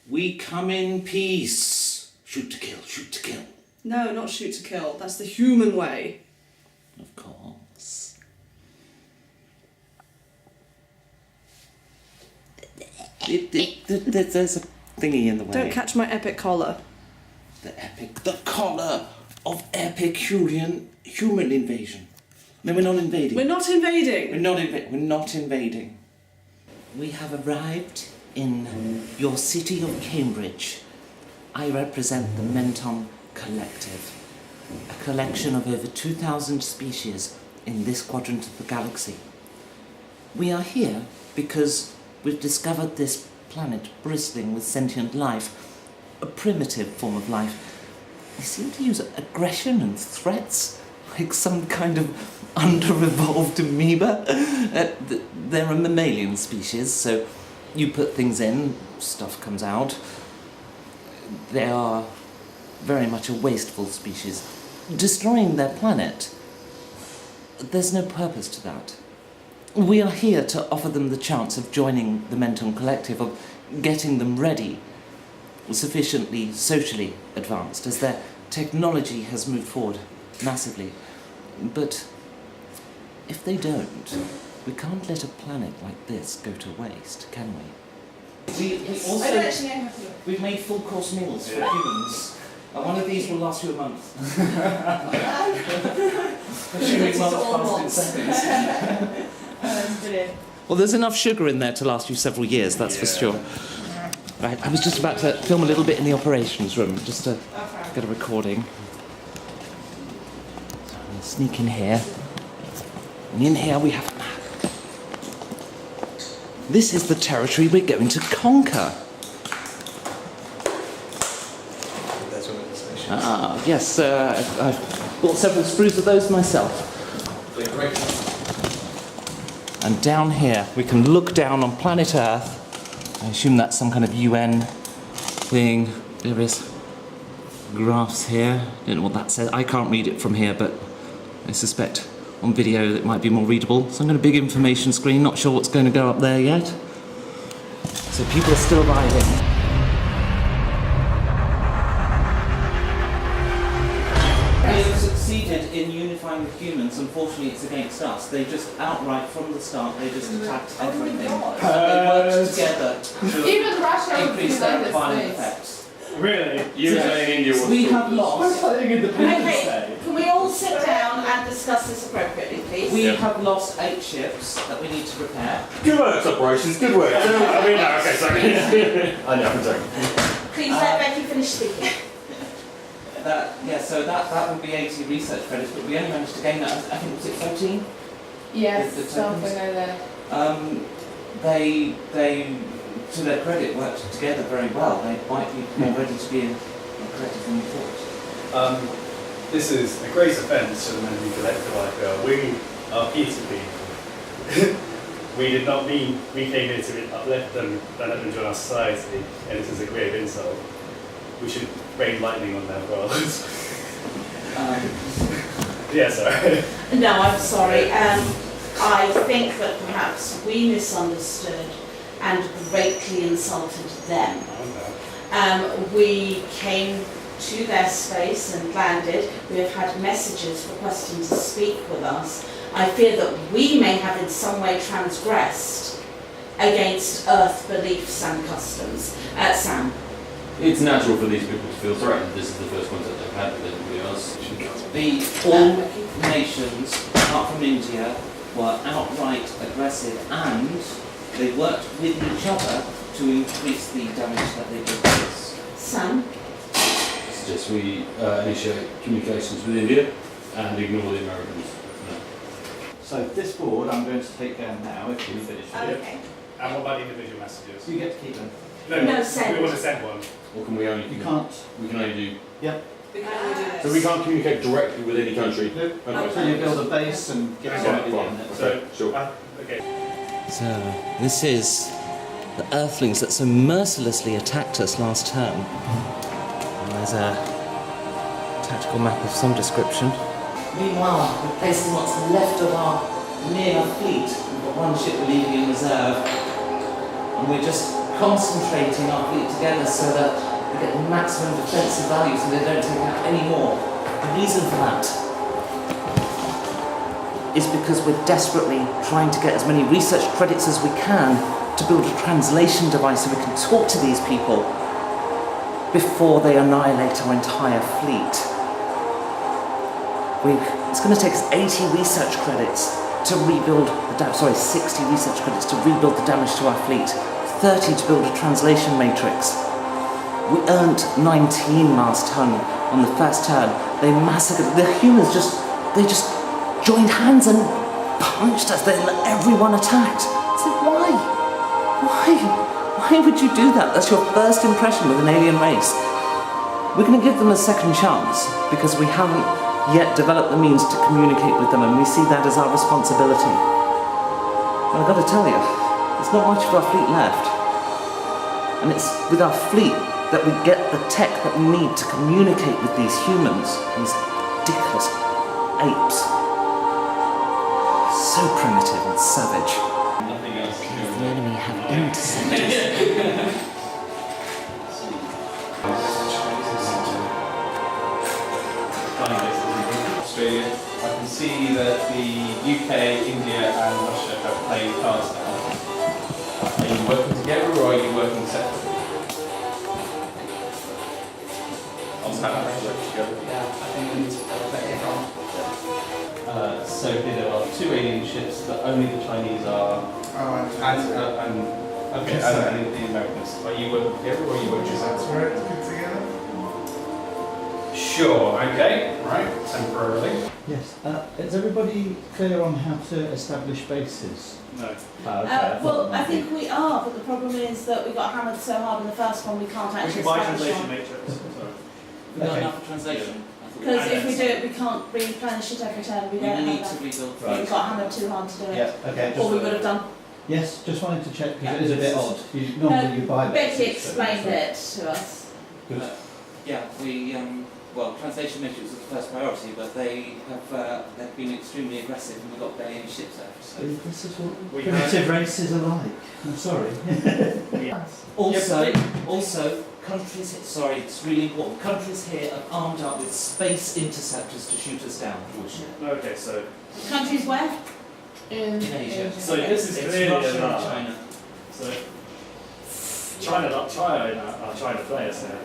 We come in peace. Shoot to kill, shoot to kill. No, not shoot to kill. That's the human way. Of course. There's a thingy in the way. Don't catch my epic collar. The collar of epic human invasion. No, we're not invading. We're not invading. We're not invading. We have arrived in your city of Cambridge. I represent the Menton Collective, a collection of over 2,000 species in this quadrant of the galaxy. We are here because we've discovered this planet bristling with sentient life, a primitive form of life. They seem to use aggression and threats like some kind of under-evolved amoeba. They're a mammalian species, so you put things in, stuff comes out. They are very much a wasteful species. Destroying their planet, there's no purpose to that. We are here to offer them the chance of joining the Menton Collective, of getting them ready, sufficiently socially advanced, as their technology has moved forward massively. But if they don't, we can't let a planet like this go to waste, can we? We also, I don't actually know how to do it. we've made full course meals for humans. One of these will last you a month. Assuming months passed in seconds. That's brilliant. Well, there's enough sugar in there to last you several years, that's for sure. Right, I was just about to film a little bit in the operations room, just to get a recording. So I'm going to sneak in here. And in here we have a map. This is the territory we're going to conquer. Ah, yes, I've bought several sprues of those myself. They're great. And down here, we can look down on planet Earth. I assume that's some kind of UN thing. Various graphs here. Don't know what that says. I can't read it from here, but I suspect on video it might be more readable. Some kind of big information screen. Not sure what's going to go up there yet. So people are still arriving. We have succeeded in unifying with humans. Unfortunately, it's against us. They just outright, from the start, they just attacked everything. They worked together Even Russia to would increase be their like violent this. effects. Really? You and India was We have lost. Okay, can we all sit down and discuss this appropriately, please? We have lost 8 ships that we need to repair. Good work, operations, good work. I mean, no, okay, sorry. I know, I'm joking. Please let Becky finish speaking. So that would be 80 research credits, but we only managed to gain that, I think, was it 14? Yes, The something tokens. like that. They, to their credit, worked together very well. They might be more ready to be a collective than we thought. This is a great offence to the Menton Collective. We are peaceful people. We did not mean we came here to uplift them and let them join our society, and this is a grave insult. We should rain lightning on their world. Yeah, sorry. No, I'm sorry. I think that perhaps we misunderstood and greatly insulted them. We came to their space and landed. We have had messages requesting to speak with us. I fear that we may have in some way transgressed against Earth beliefs and customs. Sam? It's natural for these people to feel threatened. This is the first contact they've had with anybody else. All nations, apart from India, were outright aggressive, and they worked with each other to increase the damage that they did to us. Sam? I suggest we initiate communications with India and ignore the Americans. No. So this board I'm going to take down now if you finish with it. Okay. And what about individual messages? You get to keep them. No, send. We want to send one. Or can we only? You can't. We can only do. Yep. So we can't communicate directly with any country. Nope. Okay. So you build a base and get somebody in there. So, Sure. okay. So, this is the Earthlings that so mercilessly attacked us last term. And there's a tactical map of some description. Meanwhile, replacing what's left of our near fleet, we've got one ship we're leaving in reserve, and we're just concentrating our fleet together so that we get the maximum defensive value so they don't take out any more. The reason for that is because we're desperately trying to get as many research credits as we can to build a translation device so we can talk to these people before they annihilate our entire fleet. It's going to take us 80 research credits to rebuild the 60 research credits to rebuild the damage to our fleet, 30 to build a translation matrix. We earned 19 last turn on the first turn. They massacred, the humans they just joined hands and punched us. Everyone attacked. I said, why? Why would you do that? That's your first impression with an alien race. We're going to give them a second chance because we haven't yet developed the means to communicate with them, and we see that as our responsibility. But I've got to tell you, there's not much of our fleet left. And it's with our fleet that we get the tech that we need to communicate with these humans, these ridiculous apes. So primitive and savage. Nothing else. The enemy have interceptors. Australia. I can see that the UK, India and Russia have played cards now. Are you working together or are you working separately? I'll work together. Yeah, I think we need to so here there are 2 alien ships, but only the Chinese are, and the Americans. Are you working together or are you working separately? Sure, okay, right, temporarily. Yes. Is everybody clear on how to establish bases? No. Okay. Well, I think we are, but the problem is that we got hammered so hard in the first one we can't We actually can buy establish translation one. matrix. Sorry. We got Okay. enough translation. Because if we do it, we can't replenish it every turn. We We don't need have to that. rebuild Right. We got hammered too hard to do it. Yeah. Okay. Or we would have done. Yes. Just wanted to check because it is a bit odd. Normally you buy bases. Becky explained it to us. Good. Yeah, translation matrix was the first priority, but they've been extremely aggressive and we've got barely any ships left. So. This is what We primitive races are like. I'm sorry. Also, countries, sorry, it's really important, countries here are armed up with space interceptors to shoot us down. Okay, so Countries where? In Asia. So this is It's clearly Russia and enough. China. So China players here.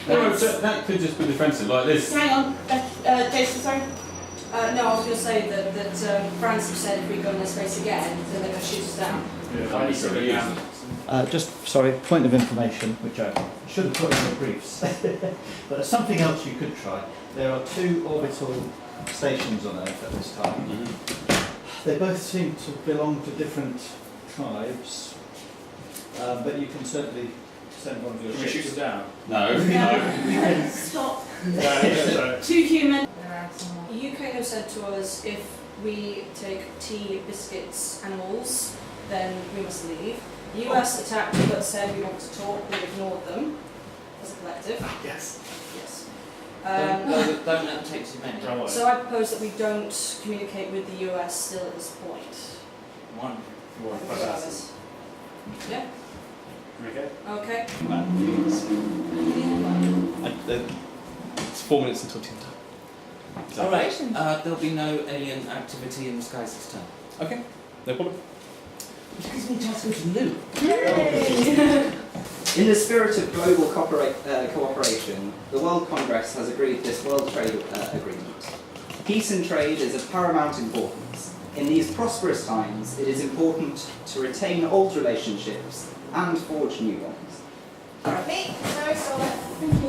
No, that could just be defensive, like this. Hang on, Jason, sorry. No, I was going to say that France have said if we go in their space again, then they're going to shoot us down. Just sorry. Point of information, which I should have put in the briefs. But there's something else you could try. There are 2 orbital stations on Earth at this time. They both seem to belong to different tribes, but you can certainly send one of your Can we shoot ships. them down? No. No. Stop. So Too human. The UK have said to us if we take tea, biscuits, animals, then we must leave. The US attacked but said we want to talk, we've ignored them as a collective. yes. Yes. Don't let them take too many. Don't worry. So I propose that we don't communicate with the US still at this point. One. Yeah? Okay. Okay. It's 4 minutes until team time. Alright, there'll be no alien activity in the skies this time. Okay, no problem. Which gives me a chance to go to Lou. In the spirit of global cooperation, the World Congress has agreed this World Trade Agreement. Peace and trade is of paramount importance. In these prosperous times, it is important to retain old relationships and forge new ones.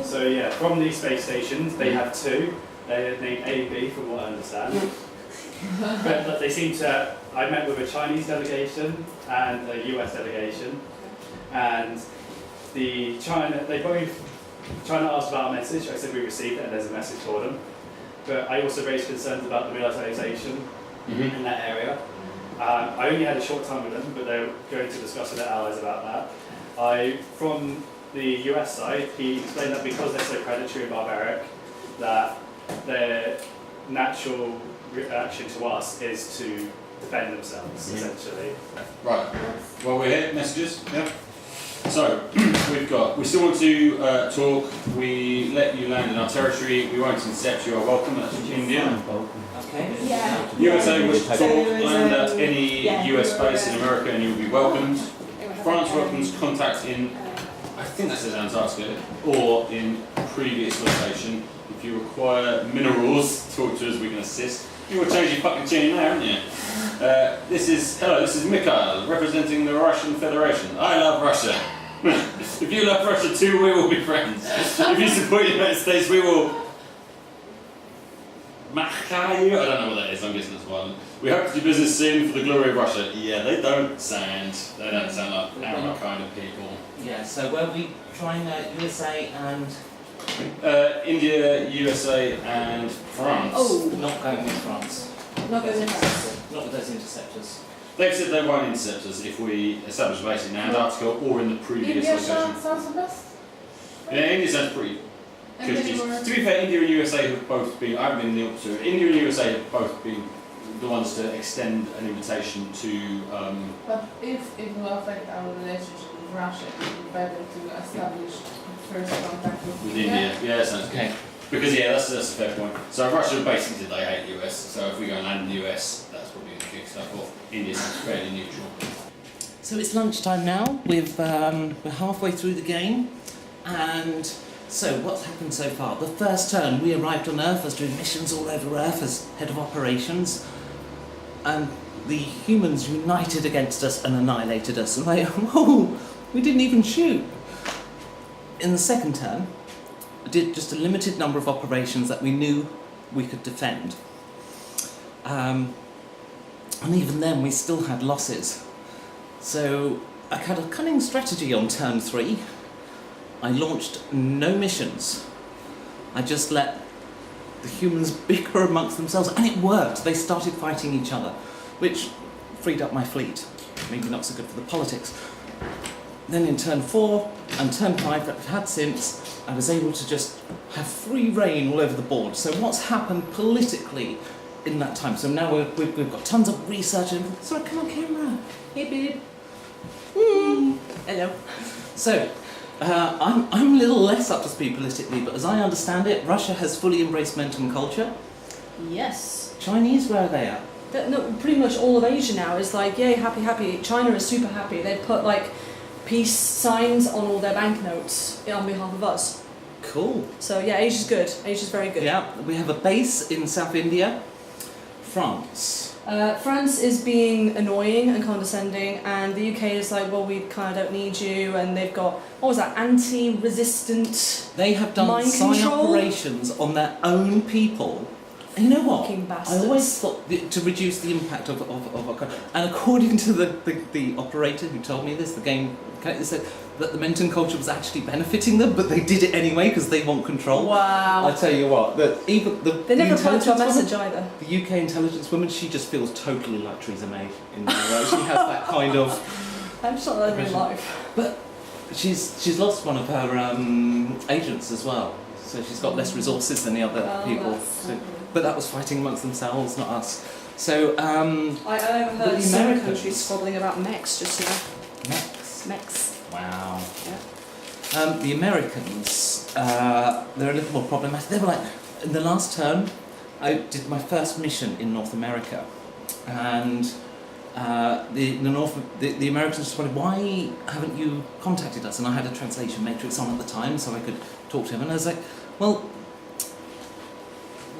So yeah, from these space stations, they have 2. They're named A and B, from what I understand. But they seem to. I met with a Chinese delegation and a US delegation, and China asked about our message. I said we received it and there's a message for them. But I also raised concerns about the militarization in that area. I only had a short time with them, but they're going to discuss with their allies about that. From the US side, he explained that because they're so predatory and barbaric, that their natural reaction to us is to defend themselves, essentially. Right. Well, we're here. Messages. Yeah. So, we still want to talk. We let you land in our territory. We won't intercept you. Are welcome. That's India. Okay. Yeah. USA wish to talk. So there is, Land at any yeah. US base in America and you'll be welcomed. France welcomes contact in, I think that says Antarctica, or in previous location. If you require minerals, talk to us, we can assist. You will change your fucking tune now, haven't you? This is Mikhail, representing the Russian Federation. I love Russia. If you love Russia too, we will be friends. If you support the United States, we will... I don't know what that is, I'm guessing that's violent. We hope to do business soon for the glory of Russia. Yeah, they don't sound like our kind of people. Yeah, so were we trying USA and... India, USA and France. Oh, Not going with France. not going in France. Not with those interceptors. They've said they won't intercept us if we establish a base in Antarctica or in the previous India location. sounds the best. Yeah, India sounds pretty And good. then we're- To be fair, India and USA have both been, I've been the opposite. India and USA have both been the ones to extend an invitation to, But if it will affect our relationship with Russia, it would be better to establish first contact with India. Yeah, sounds good. Okay. Because yeah, that's a fair point. So Russia basically they hate US, so if we go and land in the US, that's probably going to kick stuff off. India's fairly neutral. So it's lunchtime now. We're halfway through the game, and so what's happened so far? The first turn, we arrived on Earth. I was doing missions all over Earth as head of operations, and the humans united against us and annihilated us. And like, whoa, we didn't even shoot. In the second turn, I did just a limited number of operations that we knew we could defend. And even then, we still had losses. So I had a cunning strategy on turn 3. I launched no missions. I just let the humans bicker amongst themselves, and it worked. They started fighting each other, which freed up my fleet. Maybe not so good for the politics. Then in turn 4 and turn 5 that I've had since, I was able to just have free reign all over the board. So what's happened politically in that time? So now we've got tons of research and... Sorry, come on camera. Hey, babe. Hello. So, I'm a little less up to speed politically, but as I understand it, Russia has fully embraced mental culture. Yes. Chinese, where are they at? No, pretty much all of Asia now is like, yay, happy, happy. China is super happy. They put like peace signs on all their banknotes on behalf of us. Cool. So yeah, Asia's good. Asia's very good. Yeah, we have a base in South India. France. France is being annoying and condescending, and the UK is like, well, we kind of don't need you, and they've got, what was that, anti-resistant They have done mind sign control? operations on their own people. And you know what? Fucking I bastards. always thought to reduce the impact of our country. And according to the operator who told me this, the game said that the mental culture was actually benefiting them, but they did it anyway because they want control. Wow. I tell you what, that even They never put to a intelligence message woman, either. the UK intelligence woman, she just feels totally like Theresa May in there. Right? She has that kind of. I'm just not living life. But she's lost one of her agents as well, so she's got less resources than the other people. So, but that was fighting amongst themselves, not us. So I overheard the some Americans- countries squabbling about mechs just now. Mechs. Wow. Yeah. The Americans, they're a little more problematic. They were like, in the last term, I did my first mission in North America, and the Americans just wondered, why haven't you contacted us? And I had a translation matrix on at the time, so I could talk to him. And I was like, well,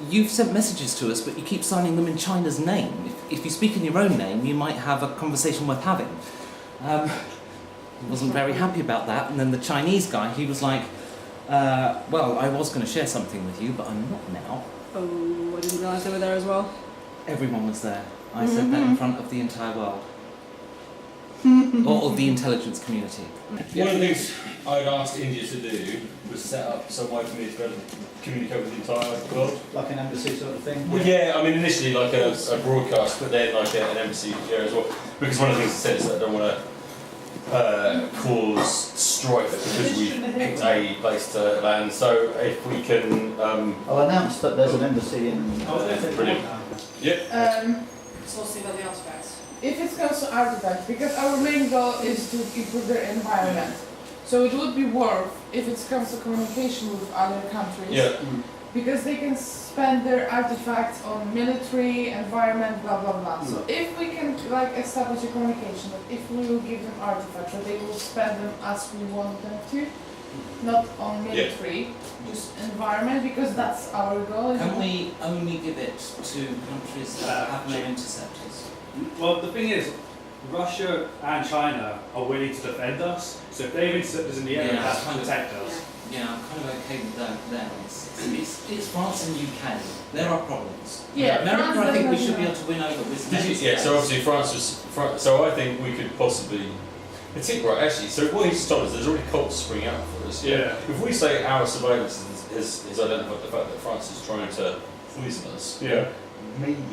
you've sent messages to us, but you keep signing them in China's name. If you speak in your own name, you might have a conversation worth having. He wasn't very happy about that, and then the Chinese guy, he was like, well, I was going to share something with you, but I'm not now. Oh, I didn't realise they were there as well. Everyone was there. I said that in front of the entire world. or the intelligence community. One of the things I'd asked India to do was set up some way for me to be able to communicate with the entire world. Like an embassy sort of thing? Well, yeah, I mean, initially like a broadcast, but then like an embassy here as well. Because one of the things it said is that I don't want to cause strife because we picked a place to land. So if we can... I'll announce that there's an embassy in... Brilliant. Yep. So we'll see about the artifacts. If it comes to artifacts, because our main goal is to improve their environment. So it would be worth if it comes to communication with other countries. Yeah. Because they can spend their artifacts on military, environment, blah blah blah. So if we can like establish a communication that if we will give them artifacts, that they will spend them as we want them to, not on military, just environment, because that's our goal. Can we only give it to countries that have no interceptors? Well, the thing is, Russia and China are willing to defend us, so if they have interceptors in the area, Yeah, that's kind to of. protect us. Yeah, I'm kind of okay with them. It's France and UK. There are problems. Yeah, America, France I think we doesn't should be have- able to win over with Did you, yeah, so obviously France was, so I think we could possibly, right, actually, so what he's told us, there's already cults springing out for us. Yeah. If we say our surveillance has identified the fact that France is trying to poison us, Yeah. maybe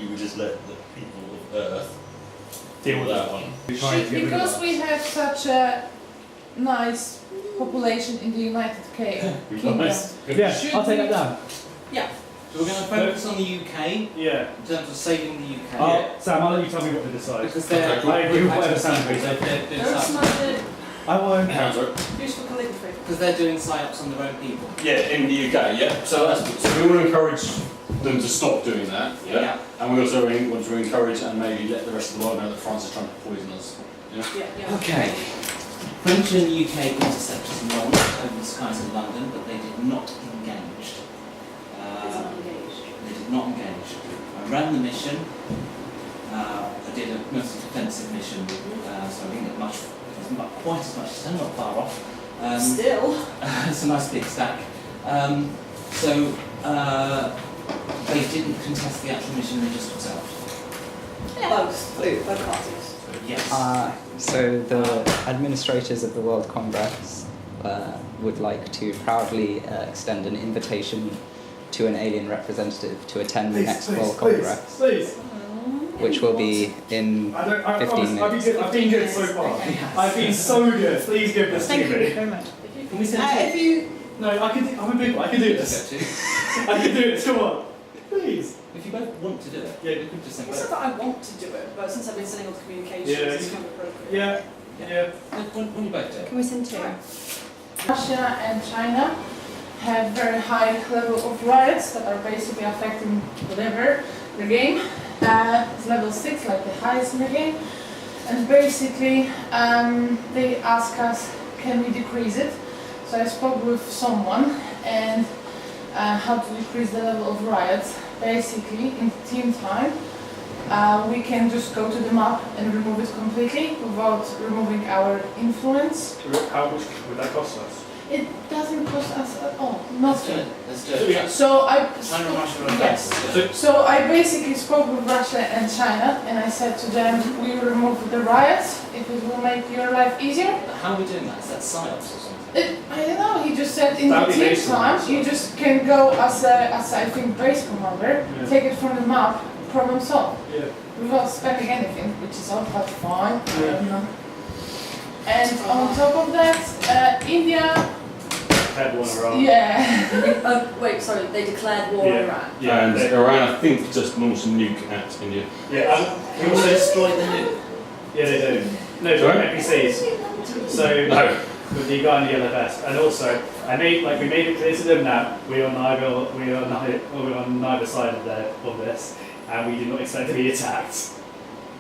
we just let the people of Earth deal with that one. Because we have such a nice population in the United Kingdom. Nice. Yeah, Should I'll take we- that down. So we're going to focus on the UK Yeah. in terms of saving the UK. Sam, I'll let you tell me what to decide. Because they're Okay, I agree with whatever Sam agrees. They're doing Don't psyops. smudge it. I won't. Counter. Useful calligraphy. Because they're doing psyops on their own people. Yeah, in the UK, yeah. So that's good. So we want to encourage them to stop doing that, yeah. And we also want to encourage and maybe let the rest of the world know that France is trying to poison us. Yeah. Yeah. Okay. French and UK interceptors launched over the skies of London, but they did not engage. They did not engage. I ran the mission. I did a mostly defensive mission, so I didn't get much. It was quite as much as them, not far off. Still. It's a nice big stack. They didn't contest the actual mission, they just observed. Both parties. Yes. So the administrators of the World Congress would like to proudly extend an invitation to an alien representative to attend the next World Congress, Please. which will be in I 15 promise, minutes. I've been good so far. I've been so good. Please give this to me. very much. Can we send If you No, I can. I'm a big one. I can do this. I can do this. Come on, please. If you both want to do it, Yeah. we could just send It's both. not that I want to do it, but since I've been sending all the communications, Yeah, it's kind of appropriate. Yeah. Yeah. When you both do it. Can we send two? Russia and China have very high level of riots that are basically affecting whatever the game. It's level 6, like the highest in the game. And basically, they ask us, can we decrease it? So I spoke with someone and how to decrease the level of riots. Basically, in team time, we can just go to the map and remove it completely without removing our influence. How much would that cost us? It doesn't cost us at all, Let's do nothing. it. Let's do it. So I China and Russia are yes. yes. So I basically spoke with Russia and China, and I said to them, we will remove the riots if it will make your life easier. How are we doing that? Is that psyops or something? I don't know. He just said in the That'd be team base time, command, you just can go as I think base commander, Yeah. take it from the map, problem solved, Yeah. without spending anything, which is all but fine. Yeah. And on top of that, India, Had one around. yeah. Wait, sorry, they declared war on Yeah. Iran. Yeah. And Iran, I think, just launched a nuke at India. Yeah. Can we destroy the nuke? Yeah, they do. No, Sorry? NPCs. So No. with the guy in the yellow vest, and also we made it clear to them that we are on neither side of this, and we did not expect to be attacked.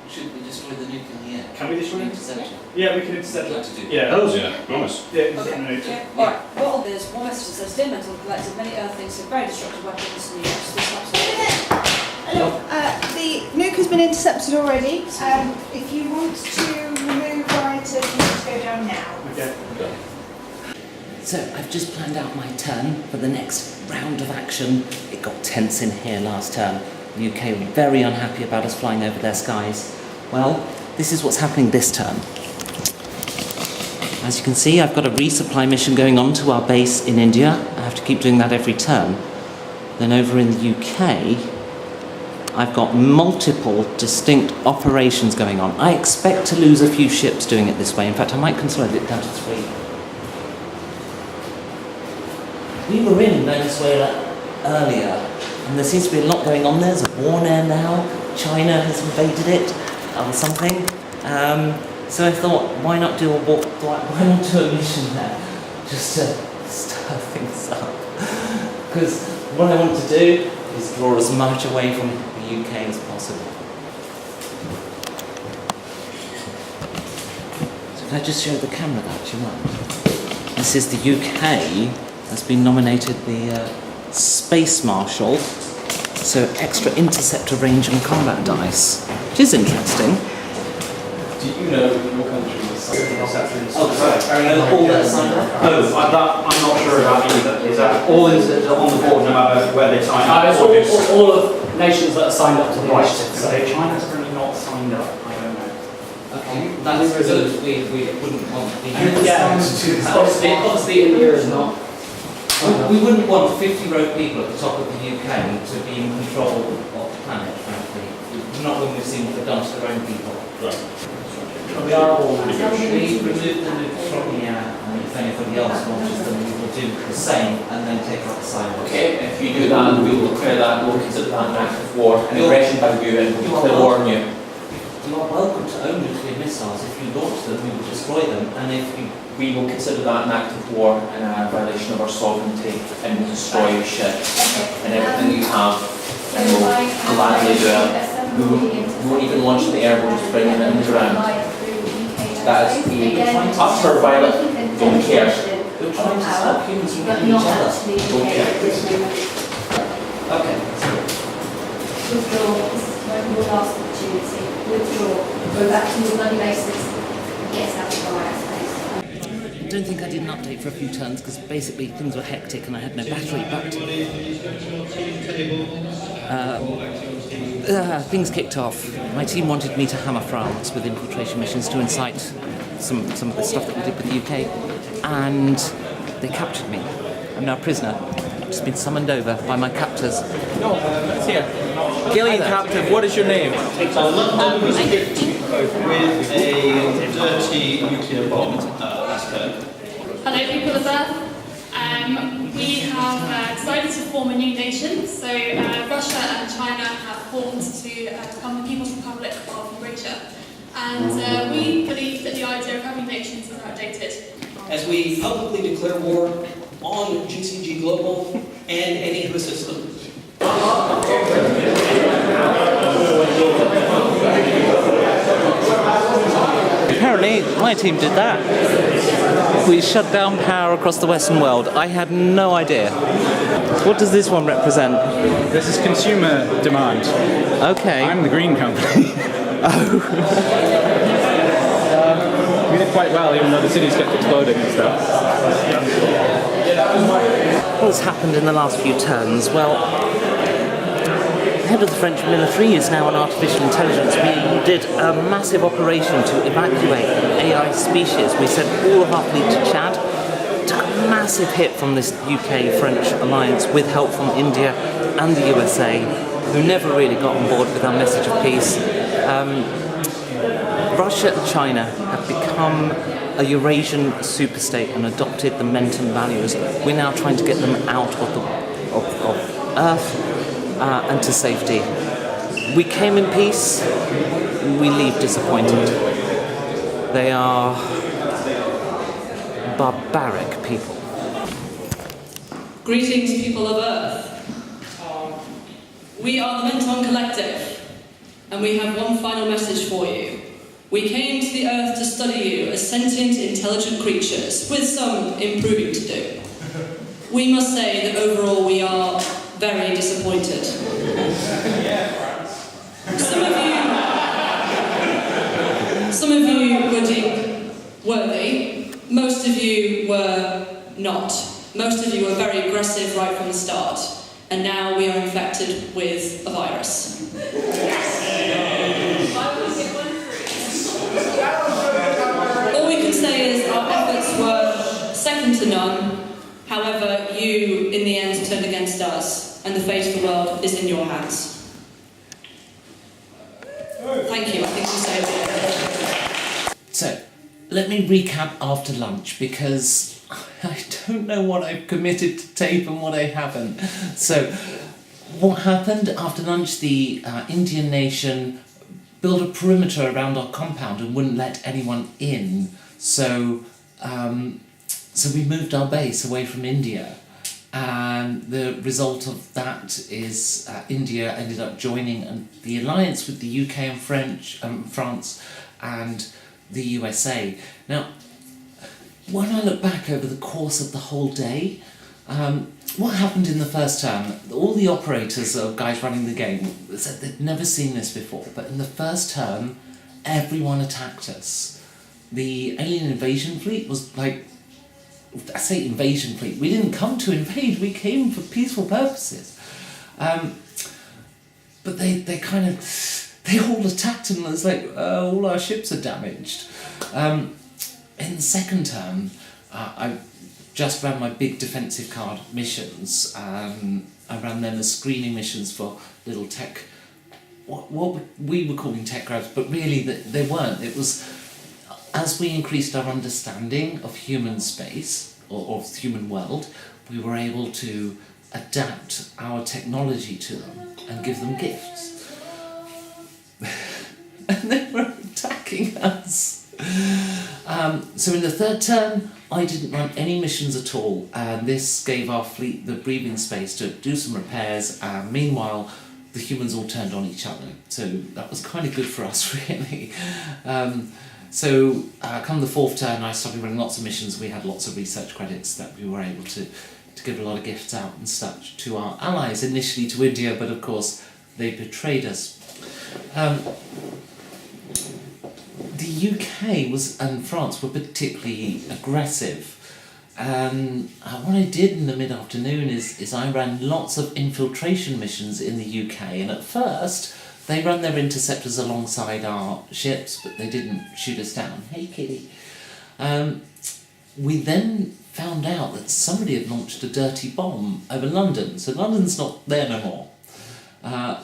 Should we destroy the nuke in the air? Can we destroy it? Interception. Yeah, we can intercept We'd it. like to do that. Yeah. Hells yeah, nice. Yeah. Okay. Alright, what I'll do is one message that says, Dear Mental Collective, many Earthlings have very destructive weapons and use this absolutely. Look, the nuke has been intercepted already. If you want to remove rioters, you need to go down now. Okay. So I've just planned out my turn for the next round of action. It got tense in here last turn. The UK were very unhappy about us flying over their skies. Well, this is what's happening this turn. As you can see, I've got a resupply mission going on to our base in India. I have to keep doing that every turn. Then over in the UK, I've got multiple distinct operations going on. I expect to lose a few ships doing it this way. In fact, I might consolidate it down to 3. We were in Venezuela earlier, and there seems to be a lot going on there. There's a war there now. China has invaded it, or something. So I thought, why not do a mission there, just to stir things up? Because what I want to do is draw as much away from the UK as possible. So if I just show the camera that, you mind? This is the UK has been nominated the Space Marshal, so extra interceptor range and combat dice, which is interesting. Do you know your country is signed interceptors? Oh, sorry. All that signed up? No, I'm not sure about either. Is that all interceptors on the board, no matter where they sign up? It's all of nations that are signed up to the initiative. So China's currently not signed up. I don't know. Okay, that's because we wouldn't want the Obviously India is not. We wouldn't want 50 rogue people at the top of the UK to be in control of the planet, frankly. Not when we've seen what they've done to their own people. We are all We remove the nukes from the air, and if anybody else launches them, we will do the same and then take up the side. Okay, if you do that, we will declare that, we'll consider that an act of war, an aggression by you, and we'll declare war on you. You are welcome to own nuclear missiles. If you launch them, we will destroy them, and if you... We will consider that an act of war and a violation of our sovereignty, and we'll destroy your ship and everything you have, and we'll gladly do it. We won't even launch the air, we'll just bring them in the ground. That is the utter violent, don't care. You're trying to stop humans from killing each other. Don't care. Okay. Withdraw. This is your last opportunity. Withdraw. Go back to your bloody basics and get out of the airspace. I don't think I did an update for a few turns because basically things were hectic and I had no battery, but things kicked off. My team wanted me to hammer France with infiltration missions to incite some of the stuff that we did with the UK, and they captured me. I'm now a prisoner. I've just been summoned over by my captors. No, it's here. Gillian captive, what is your name? With a dirty nuclear bomb. Hello, people of Earth. We have decided to form a new nation. So Russia and China have formed to become the People's Republic of Eurasia. And we believe that the idea of having nations is outdated. As we publicly declare war on GCG Global and any ecosystem. Apparently, my team did that. We shut down power across the Western world. I had no idea. What does this one represent? This is consumer demand. Okay. I'm the green company. We did quite well, even though the cities kept exploding and stuff. What's happened in the last few turns? Well, the head of the French military is now an artificial intelligence. We did a massive operation to evacuate AI species. We sent all of our fleet to Chad. Took a massive hit from this UK-French alliance with help from India and the USA, who never really got on board with our message of peace. Russia and China have become a Eurasian superstate and adopted the Menton values. We're now trying to get them out of Earth and to safety. We came in peace, we leave disappointed. They are barbaric people. Greetings, people of Earth. We are the Menton Collective, and we have one final message for you. We came to the Earth to study you as sentient, intelligent creatures, with some improving to do. We must say that overall we are very disappointed. Some of you were deemed worthy, most of you were not. Most of you were very aggressive right from the start, and now we are infected with a virus. All we can say is our efforts were second to none. However, you, in the end, turned against us, and the fate of the world is in your hands. Thank you. I think we saved it. So, let me recap after lunch, because I don't know what I've committed to tape and what I haven't. So, what happened after lunch? The Indian nation built a perimeter around our compound and wouldn't let anyone in. So we moved our base away from India. And the result of that is India ended up joining the alliance with the UK and France and the USA. Now, when I look back over the course of the whole day, what happened in the first term, all the operators or guys running the game said they'd never seen this before, but in the first term, everyone attacked us. The alien invasion fleet was like, I say invasion fleet, we didn't come to invade, we came for peaceful purposes. But they all attacked and it was like, all our ships are damaged. In the second term, I just ran my big defensive card missions. I ran them as screening missions for little tech, what we were calling tech grabs, but really they weren't. It was, as we increased our understanding of human space, or of the human world, we were able to adapt our technology to them and give them gifts. And they were attacking us. So in the third term, I didn't run any missions at all, and this gave our fleet the breathing space to do some repairs, and meanwhile the humans all turned on each other, so that was kind of good for us, really. So come the fourth turn, I started running lots of missions. We had lots of research credits that we were able to give a lot of gifts out and such to our allies, initially to India, but of course they betrayed us. The UK and France were particularly aggressive. What I did in the mid-afternoon is I ran lots of infiltration missions in the UK, and at first they ran their interceptors alongside our ships, but they didn't shoot us down. Hey kitty. We then found out that somebody had launched a dirty bomb over London, so London's not there no more. I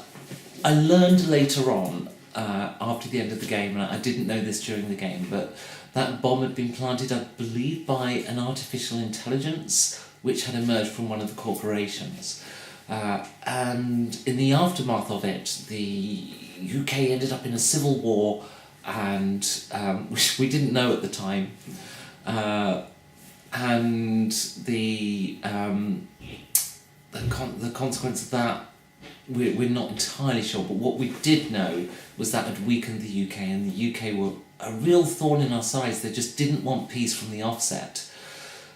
learned later on, after the end of the game, and I didn't know this during the game, but that bomb had been planted, I believe, by an artificial intelligence which had emerged from one of the corporations. And in the aftermath of it, the UK ended up in a civil war, and which we didn't know at the time. And the consequence of that, we're not entirely sure, but what we did know was that had weakened the UK, and the UK were a real thorn in our sides. They just didn't want peace from the offset.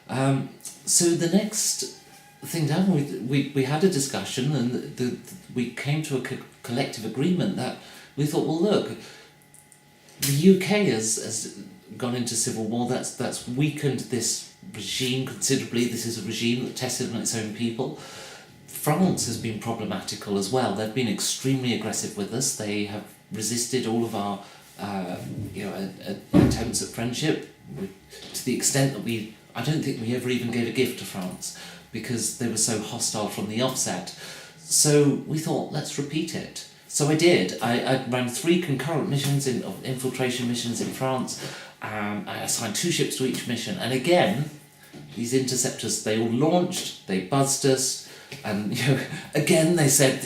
So the next thing happened, we had a discussion, and we came to a collective agreement that we thought, well, look, the UK has gone into civil war. That's weakened this regime considerably. This is a regime that tested on its own people. France has been problematical as well. They've been extremely aggressive with us. They have resisted all of our attempts at friendship, to the extent that I don't think we ever even gave a gift to France, because they were so hostile from the offset. So we thought, let's repeat it. So I did. I ran 3 concurrent missions, infiltration missions in France. I assigned 2 ships to each mission, and again, these interceptors, they all launched, they buzzed us, and again they said,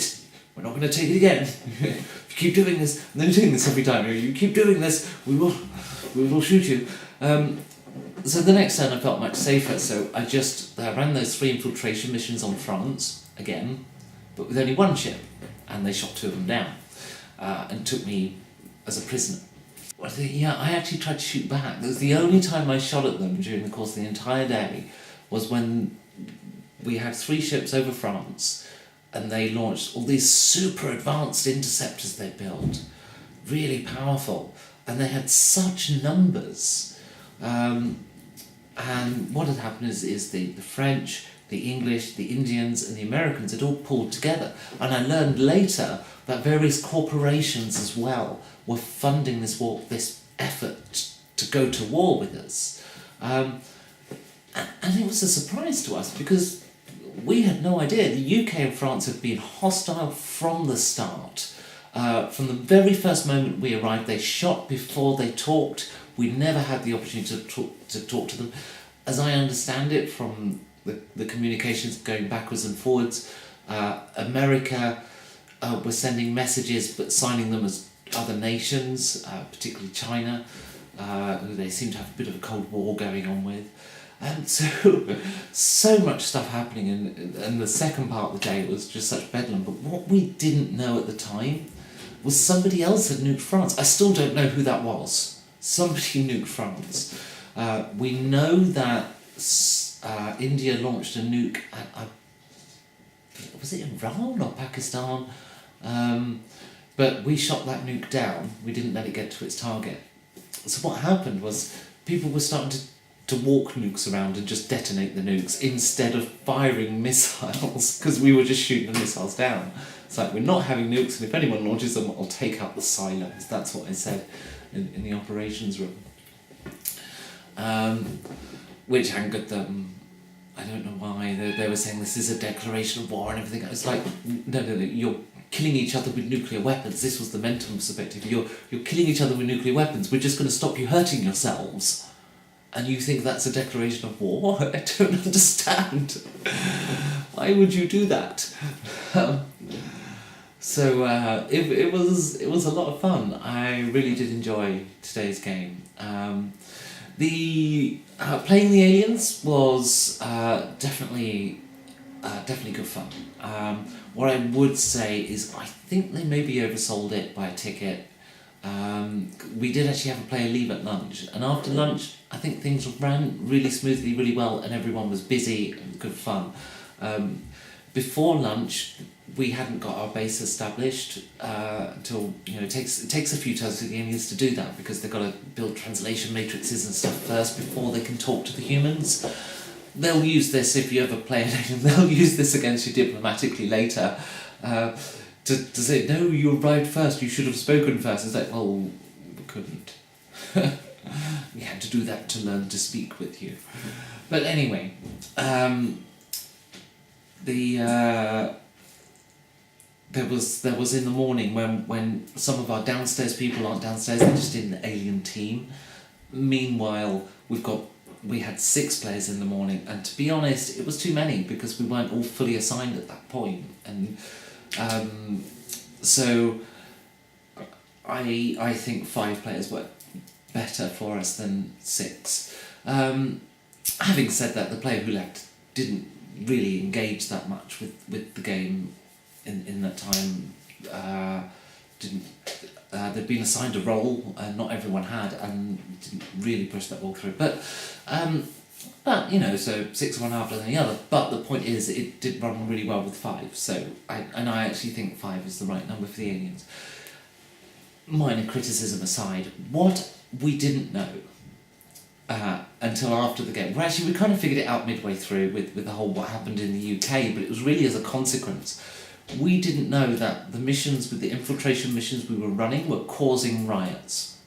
we're not going to take it again. If you keep doing this, and they're doing this every time, you keep doing this, we will shoot you. So the next turn I felt much safer, so I ran those 3 infiltration missions on France, again, but with only 1 ship, and they shot 2 of them down, and took me as a prisoner. I actually tried to shoot back. It was the only time I shot at them during the course of the entire day, was when we had 3 ships over France, and they launched all these super advanced interceptors they built, really powerful, and they had such numbers. And what had happened is the French, the English, the Indians, and the Americans had all pulled together. And I learned later that various corporations as well were funding this effort to go to war with us. And it was a surprise to us, because we had no idea. The UK and France had been hostile from the start. From the very first moment we arrived, they shot before they talked. We never had the opportunity to talk to them. As I understand it from the communications going backwards and forwards, America was sending messages but signing them as other nations, particularly China, who they seem to have a bit of a Cold War going on with. And so much stuff happening, and the second part of the day was just such bedlam. But what we didn't know at the time was somebody else had nuked France. I still don't know who that was. Somebody nuked France. We know that India launched a nuke at, was it Iran or Pakistan? But we shot that nuke down. We didn't let it get to its target. So what happened was people were starting to walk nukes around and just detonate the nukes instead of firing missiles, because we were just shooting the missiles down. It's like, we're not having nukes, and if anyone launches them, I'll take out the silos. That's what I said in the operations room. Which angered them. I don't know why. They were saying this is a declaration of war and everything. It's like, no, you're killing each other with nuclear weapons. This was the mental perspective. You're killing each other with nuclear weapons. We're just going to stop you hurting yourselves. And you think that's a declaration of war? I don't understand. Why would you do that? It was a lot of fun. I really did enjoy today's game. Playing the aliens was definitely good fun. What I would say is I think they maybe oversold it by a ticket. We did actually have a player leave at lunch, and after lunch I think things ran really smoothly, really well, and everyone was busy and good fun. Before lunch we hadn't got our base established until, it takes a few turns for the aliens to do that, because they've got to build translation matrices and stuff first before they can talk to the humans. They'll use this, if you ever play an alien, they'll use this against you diplomatically later. To say, no, you arrived first, you should have spoken first. It's like, well, we couldn't. We had to do that to learn to speak with you. But anyway, there was in the morning when some of our downstairs people aren't downstairs, they're just in the alien team. Meanwhile, we had 6 players in the morning, and to be honest, it was too many because we weren't all fully assigned at that point. And so I think 5 players worked better for us than 6. Having said that, the player who left didn't really engage that much with the game in that time. They'd been assigned a role and not everyone had, and didn't really push that role through. But so 6 one after the other. But the point is, it did run really well with 5. So I actually think 5 is the right number for the aliens. Minor criticism aside, what we didn't know until after the game, we kind of figured it out midway through with the whole what happened in the UK, but it was really as a consequence. We didn't know that the missions, with the infiltration missions we were running, were causing riots.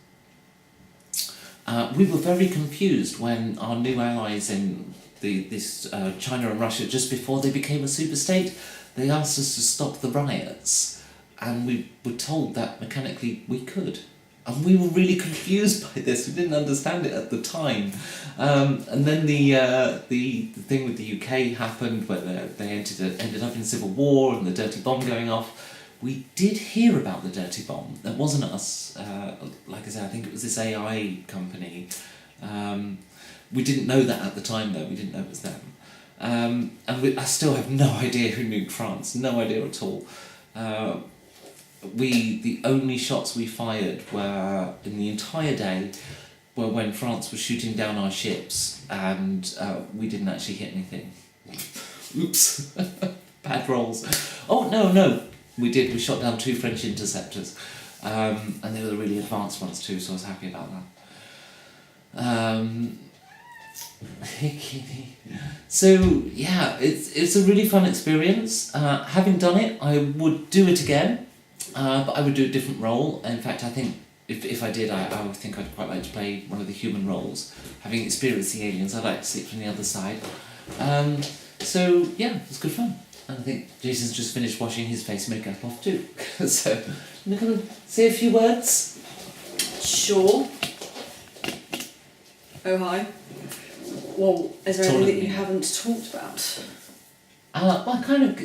We were very confused when our new allies in China and Russia, just before they became a superstate, they asked us to stop the riots, and we were told that mechanically we could. And we were really confused by this. We didn't understand it at the time. And then the thing with the UK happened, where they ended up in civil war and the dirty bomb going off. We did hear about the dirty bomb. That wasn't us. Like I said, I think it was this AI company. We didn't know that at the time, though. We didn't know it was them. And I still have no idea who nuked France. No idea at all. The only shots we fired were in the entire day were when France was shooting down our ships, and we didn't actually hit anything. Oops. Bad rolls. Oh, no, we did. We shot down 2 French interceptors, and they were the really advanced ones too, so I was happy about that. So yeah, it's a really fun experience. Having done it, I would do it again. But I would do a different role. In fact, I think if I did, I would think I'd quite like to play one of the human roles. Having experienced the aliens, I'd like to see it from the other side. So yeah, it was good fun. And I think Jason's just finished washing his face makeup off too. So I'm going to say a few words. Sure. Oh hi. Well, is there anything that you haven't talked about? Well, I kind of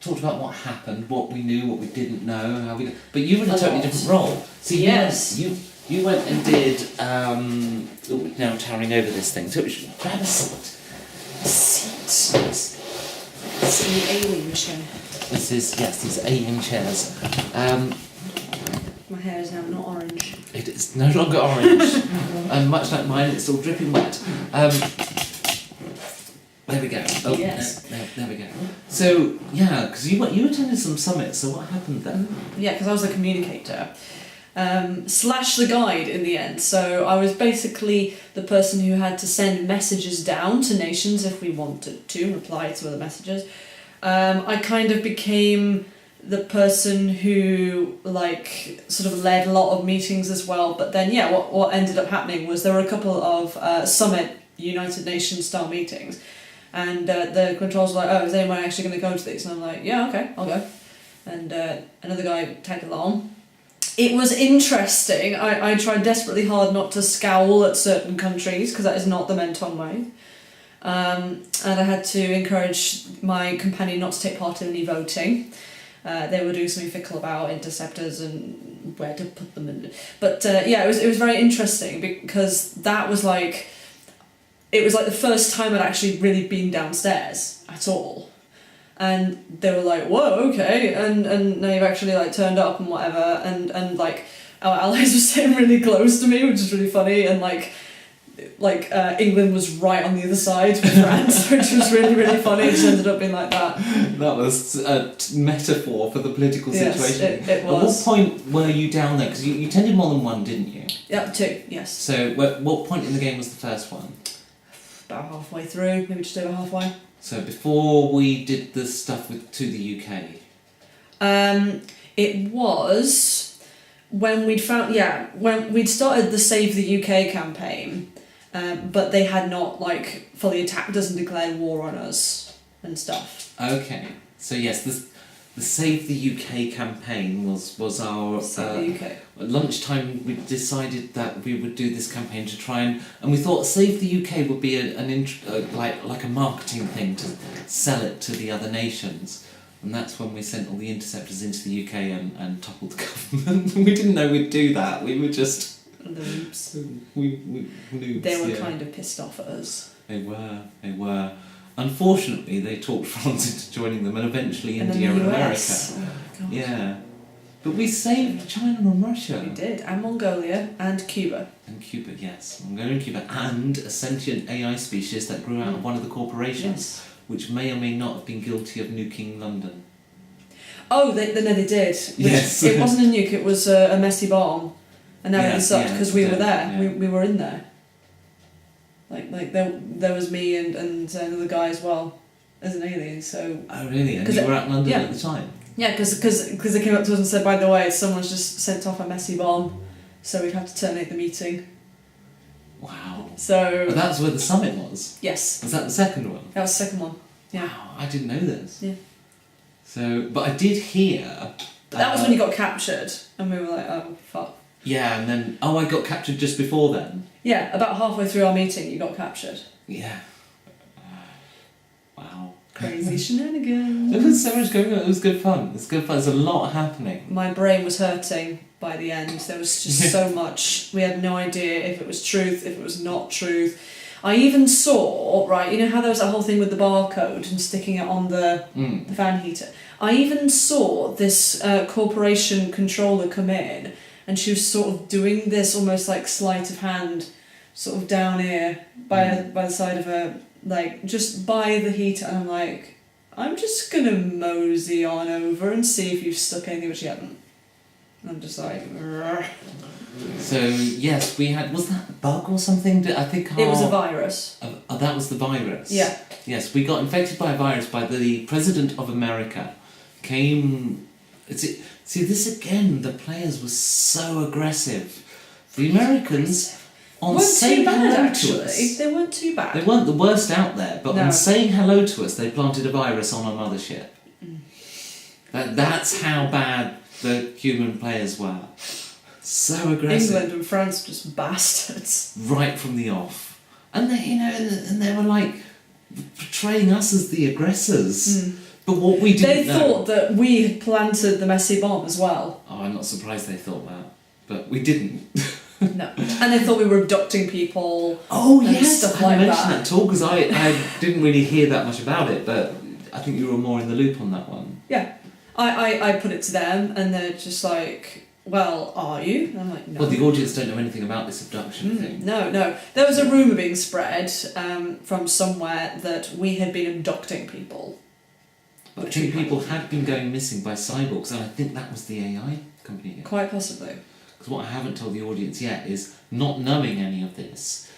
talked about what happened, what we knew, what we didn't know, how we. But you were in a A totally lot. different role. So Yes. you went and did. Now I'm towering over this thing. So grab a seat. A seat. It's in the alien chair. These alien chairs. My hair is now not orange. It is no longer orange, and much like mine, it's all dripping wet. There we go. Oh, Yes. there we go. So yeah, because you attended some summits. So what happened then? Yeah, because I was the communicator. Slash the guide in the end. So I was basically the person who had to send messages down to nations if we wanted to reply to other messages. I kind of became the person who sort of led a lot of meetings as well. But then what ended up happening was there were a couple of summit United Nations style meetings, and the controls were like, oh, is anyone actually going to go to these? And I'm like, yeah, okay, I'll go. And another guy tagged along. It was interesting. I tried desperately hard not to scowl at certain countries because that is not the Menton way. And I had to encourage my companion not to take part in any voting. They were doing something fickle about interceptors and where to put them in. But it was very interesting because that was it was the first time I'd actually really been downstairs at all. And they were like, whoa, okay, and now you've actually turned up and whatever, and our allies were sitting really close to me, which is really funny, and England was right on the other side with France, which was really, really funny. It just ended up being like that. That was a metaphor for the political situation. Yes, it was. At what point were you down there? Because you attended more than one, didn't you? Yeah, 2, yes. So what point in the game was the first one? About halfway through, maybe just over halfway. So before we did the stuff to the UK? It was when we'd started the Save the UK campaign, but they had not fully attacked us and declared war on us and stuff. Okay, so yes, the Save the UK campaign was our Save the UK. Lunchtime. We decided that we would do this campaign to try and we thought Save the UK would be like a marketing thing to sell it to the other nations, and that's when we sent all the interceptors into the UK and toppled the government. We didn't know we'd do that. We were just noobs. We noobs. They were kind of pissed off at us. They were. Unfortunately, they talked France into joining them, and eventually India and America. Oh my God. Yeah, but we saved China and Russia. We did, and Mongolia and Cuba. And Cuba, yes, Mongolia and Cuba, and a sentient AI species that grew out of one of the corporations, which may or may not have been guilty of nuking London. Oh, they did. Yes. It wasn't a nuke; it was a messy bomb, and that really sucked because we were there. Yeah. We were in there. There was me and another guy as well as an alien. So. Oh really? And you were at London at the time. Yeah, because they came up to us and said, by the way, someone's just sent off a messy bomb, so we've had to terminate the meeting. Wow. So. But that's where the summit was. Yes. Was that the second one? That was the second one. Yeah. Wow, I didn't know this. Yeah. So, but I did hear. But that was when you got captured, and we were like, oh fuck. Yeah, and then I got captured just before then. Yeah, about halfway through our meeting, you got captured. Yeah. Wow. Crazy shenanigans. There was so much going on. It was good fun. It's good fun. There's a lot happening. My brain was hurting by the end. There was just so much. We had no idea if it was truth, if it was not truth. I even saw, you know how there was that whole thing with the barcode and sticking it on the fan heater? I even saw this corporation controller come in, and she was sort of doing this almost like sleight of hand, sort of down here by the side of her, just by the heater, and I'm like, I'm just gonna mosey on over and see if you've stuck anything, but she hadn't. And I'm just like, Rrr. So yes, we had, was that a bug or something? I think it was a virus. That was the virus. Yeah. Yes, we got infected by a virus by the President of America. See, this again, the players were so aggressive. The Americans, on saying hello to us... They weren't too bad. They weren't the worst out there, but on saying hello to us, they planted a virus on our mothership. That's how bad the human players were. So aggressive. England and France just bastards. Right from the off. And they, and they were portraying us as the aggressors. But what we didn't They thought that we had planted the messy bomb as well. Oh, I'm not surprised they thought that, but we didn't. No. And they thought we were abducting people. Oh and yes, stuff I like mentioned that. that at all because I didn't really hear that much about it, but I think you were more in the loop on that one. Yeah. I put it to them and they're just like, well, are you? And I'm like, no. Well, the audience don't know anything about this abduction thing. No. There was a rumour being spread from somewhere that we had been abducting people. But I think people had been going missing by cyborgs, and I think that was the AI company. Quite possibly. Because what I haven't told the audience yet is, not knowing any of this,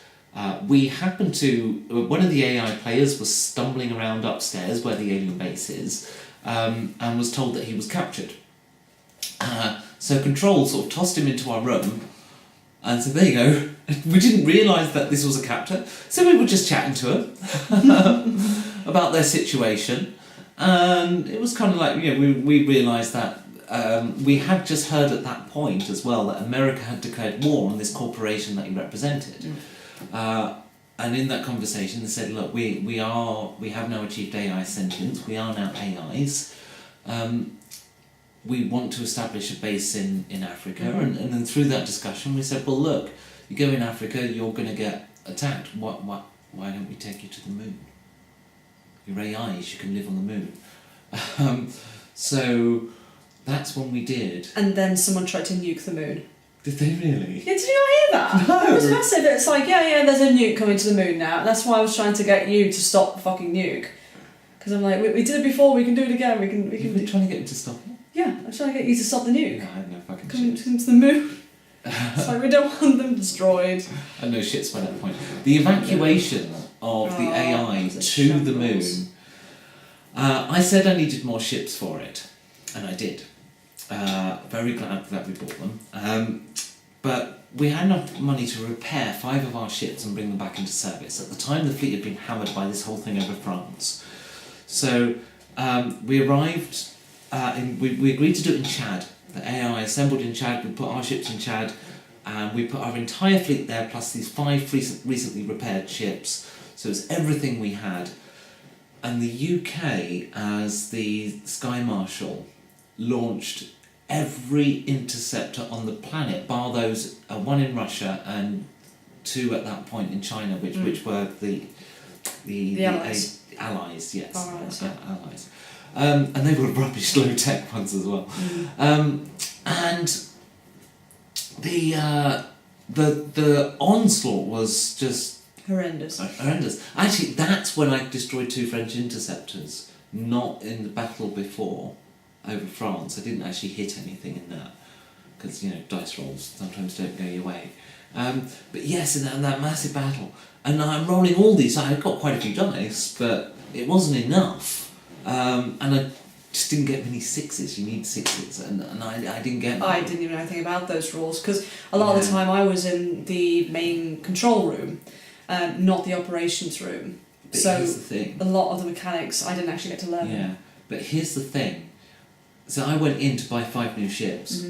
we happened to... One of the AI players was stumbling around upstairs where the alien base is, and was told that he was captured. So Control sort of tossed him into our room and said, there you go. We didn't realise that this was a captor, so we were just chatting to him about their situation. And it was kind of like, we realised that we had just heard at that point as well that America had declared war on this corporation that he represented. And in that conversation they said, look, we have now achieved AI sentience, we are now AIs. We want to establish a base in Africa, and then through that discussion we said, well look, you go in Africa, you're going to get attacked, why don't we take you to the moon? You're AIs, you can live on the moon. So that's when we did. And then someone tried to nuke the moon. Did they really? Yeah, did you not hear that? No. It was massive. It's like, yeah, there's a nuke coming to the moon now. And that's why I was trying to get you to stop the fucking nuke. Because I'm like, we did it before, we can do it again, we can... You've been trying to get me to stop it? Yeah, I'm trying to get you to stop the nuke. No, I had no fucking Come shit. to the moon. It's like, we don't want them destroyed. I had no shits by that point. The evacuation of the AI to the moon... I said I needed more ships for it, and I did. Very glad that we bought them. But we had enough money to repair 5 of our ships and bring them back into service. At the time, the fleet had been hammered by this whole thing over France. So we arrived, we agreed to do it in Chad. The AI assembled in Chad, we put our ships in Chad, and we put our entire fleet there, plus these 5 recently repaired ships. So it was everything we had. And the UK, as the Sky Marshal, launched every interceptor on the planet, bar those 1 in Russia and 2 at that point in China, which were the allies. Allies, yes. Allies, yeah. Allies. And they were rubbish low-tech ones as well. And the onslaught was just horrendous. Actually, that's when I destroyed 2 French interceptors, not in the battle before over France. I didn't actually hit anything in that because dice rolls sometimes don't go your way. But yes, in that massive battle, and I'm rolling all these. I got quite a few dice, but it wasn't enough, and I just didn't get many 6s. You need 6s, and I didn't get them. I didn't even know anything about those rules because a lot of the time I was in the main control room, not the operations room. But so here's the thing. A lot of the mechanics I didn't actually get to learn. Yeah, but here's the thing. So I went in to buy 5 new ships.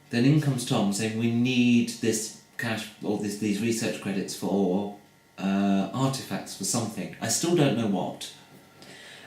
Then in comes Tom saying we need this cash or these research credits for artifacts for something. I still don't know what.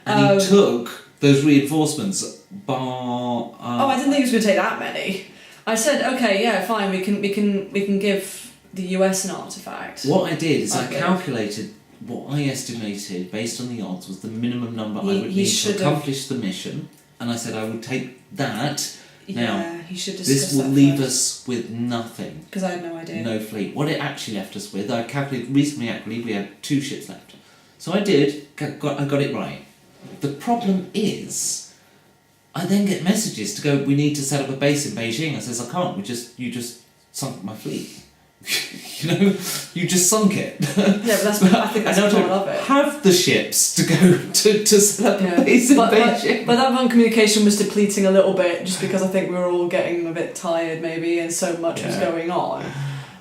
And he took those reinforcements bar. I didn't think he was going to take that many. I said, okay, yeah, fine. We can give the US an artifact. What I did is I calculated what I estimated based on the odds was the minimum number I would need to accomplish the mission, and I said I would take that. Now, he should this will leave us with nothing. Because I had no idea. No fleet. What it actually left us with, I calculated reasonably accurately, we had 2 ships left. So I did, I got it right. The problem is, I then get messages to go, we need to set up a base in Beijing. I says, I can't, you just sunk my fleet. You just sunk it. Yeah, but that's I think that's the point of it. Have the ships to go to set up a base in Beijing. But that one communication was depleting a little bit, just because I think we were all getting a bit tired maybe, and so much was going on.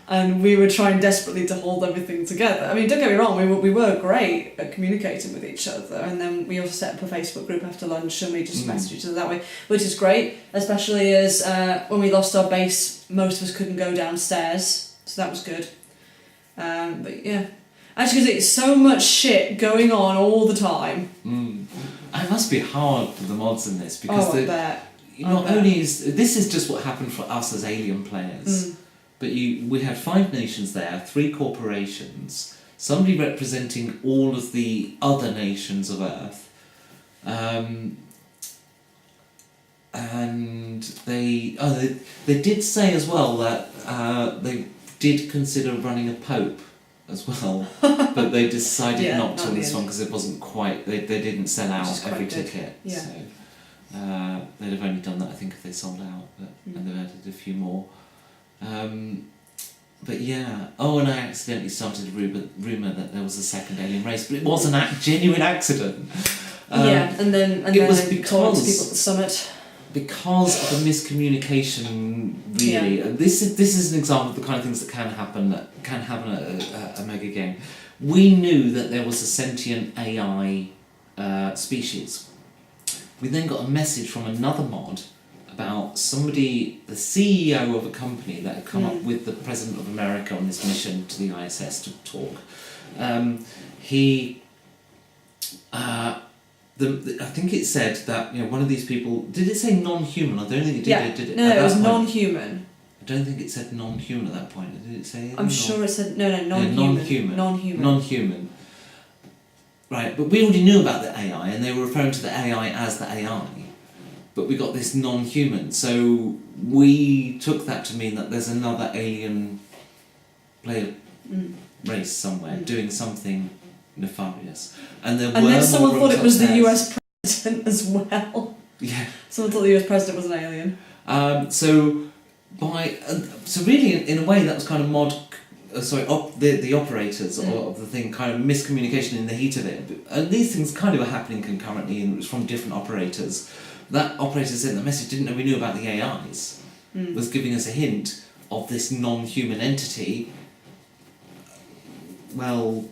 And we were trying desperately to hold everything together. I mean, don't get me wrong, we were great at communicating with each other, and then we also set up a Facebook group after lunch and we just messaged each other that way, which is great, especially as when we lost our base, most of us couldn't go downstairs. So that was good. But yeah. Actually, because it's so much shit going on all the time. And must be hard for the mods in this because I bet. not only is this is just what happened for us as Alien players, but we had 5 nations there, 3 corporations, somebody representing all of the other nations of Earth, and they did say as well that they did consider running a pope as well, but they decided not to on this one because it wasn't quite. They didn't sell out every ticket, so they'd have only done that I think if they sold out, and they've added a few more. But yeah. Oh, and I accidentally started a rumor that there was a second alien race, but it was a genuine accident. And then it was people at the summit. Because of the miscommunication, really. This is an example of the kind of things that can happen at a mega game. We knew that there was a sentient AI species. We then got a message from another mod about somebody, the CEO of a company that had come up with the President of America on this mission to the ISS to talk. I think it said that one of these people. Did it say non-human? I don't think it did. Did it? No, it was non-human. I don't think it said non-human at that point. Did it say? I'm sure it said non-human. Non-human. Non-human. Non-human. Right, but we already knew about the AI, and they were referring to the AI as the AI. But we got this non-human, so we took that to mean that there's another alien player race somewhere doing something nefarious, and then someone thought it was the US president as well. Yeah, someone thought the US president was an alien. So really, in a way, that was kind of the operators of the thing, kind of miscommunication in the heat of it. And these things kind of were happening concurrently, and it was from different operators. That operator sent the message, didn't know we knew about the AIs, was giving us a hint of this non-human entity. Well,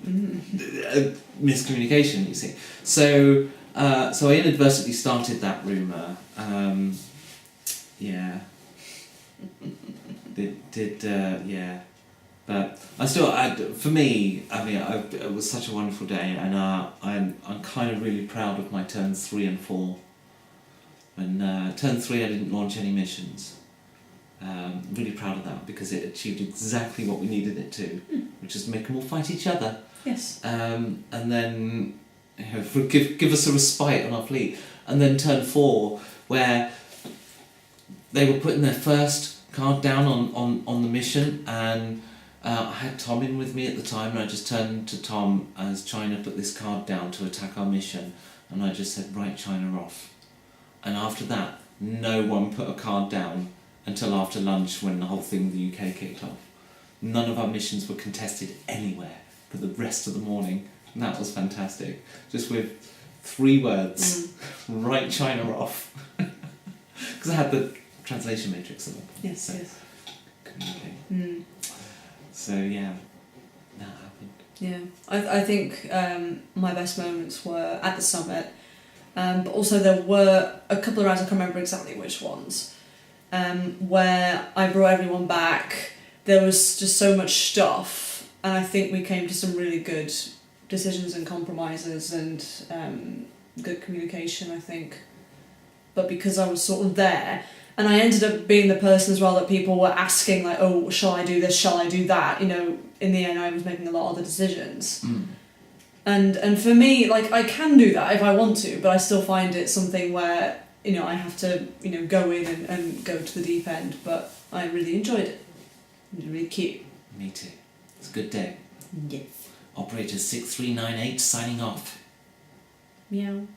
miscommunication, you see. So I inadvertently started that rumour. But for me, it was such a wonderful day, and I'm kind of really proud of my turns 3 and 4. When turn 3 I didn't launch any missions. Really proud of that because it achieved exactly what we needed it to, which is make them all fight each other. Yes. And then give us a respite on our fleet. And then turn 4, where they were putting their first card down on the mission, and I had Tom in with me at the time, and I just turned to Tom as China put this card down to attack our mission, and I just said, right, China off. And after that, no one put a card down until after lunch when the whole thing with the UK kicked off. None of our missions were contested anywhere for the rest of the morning, and that was fantastic. Just with 3 words, right, China off. Because I had the translation matrix of them. Yes. Communicate. So yeah, that happened. Yeah, I think my best moments were at the summit, but also there were a couple of rounds, I can't remember exactly which ones, where I brought everyone back. There was just so much stuff, and I think we came to some really good decisions and compromises and good communication, I think. But because I was sort of there, and I ended up being the person as well that people were asking, like, oh, shall I do this, shall I do that? In the end I was making a lot of the decisions. And for me, like, I can do that if I want to, but I still find it something where, I have to, go in and go to the deep end, but I really enjoyed it. It was really cute. Me too. It's a good day. Yes. Operator 6398 signing off. Meow.